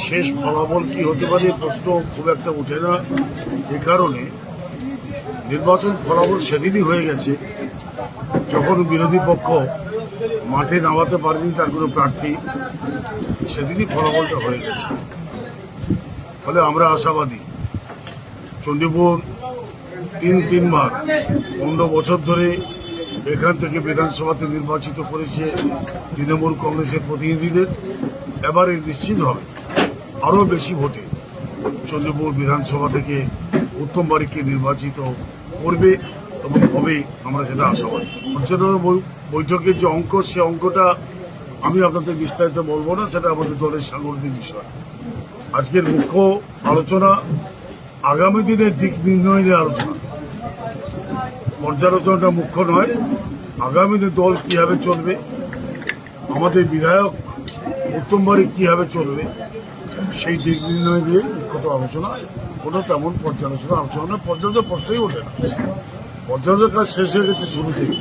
শেষ ফলাফল কি হতে পারে প্রশ্ন খুব একটা ওঠে না। এ কারণে নির্বাচন ফলাফল সেদিনই হয়ে গেছে যখন বিরোধী পক্ষ মাঠে নামাতে পারেনি তার কোনো প্রার্থী, সেদিনই ফলাফলটা হয়ে গেছে। ফলে আমরা আশাবাদী চণ্ডীপুর তিনবার 15 বছর ধরে এখান থেকে বিধানসভাতে নির্বাচিত করেছে তৃণমূল কংগ্রেসের প্রতিনিধিদের। এবারে নিশ্চিত হবে আরও বেশি ভোটে চণ্ডীপুর বিধানসভা থেকে উত্তম বারিককে নির্বাচিত করবে এবং হবে, আমরা সেটা আশাবাদী। পঞ্চায়েত বৈঠকের যে অঙ্ক, সে অঙ্কটা আমি আপনাদের বিস্তারিত বলবো না, সেটা আমাদের দলের সাংগঠনিক বিষয়। আজকের মুখ্য আলোচনা আগামী দিনের দিক নির্ণয় নিয়ে আলোচনা। পর্যালোচনাটা মুখ্য নয়, আগামী দিনে দল কীভাবে চলবে, আমাদের বিধায়ক উত্তম বারিক কীভাবে চলবে, সেই দিক নির্ণয় নিয়ে মুখ্যত আলোচনা। কোনো তেমন পর্যালোচনা আলোচনা না, পর্যালোচনা প্রশ্নই ওঠে না। পর্যালোচনার কাজ শেষ হয়ে গেছে শুরুতেই।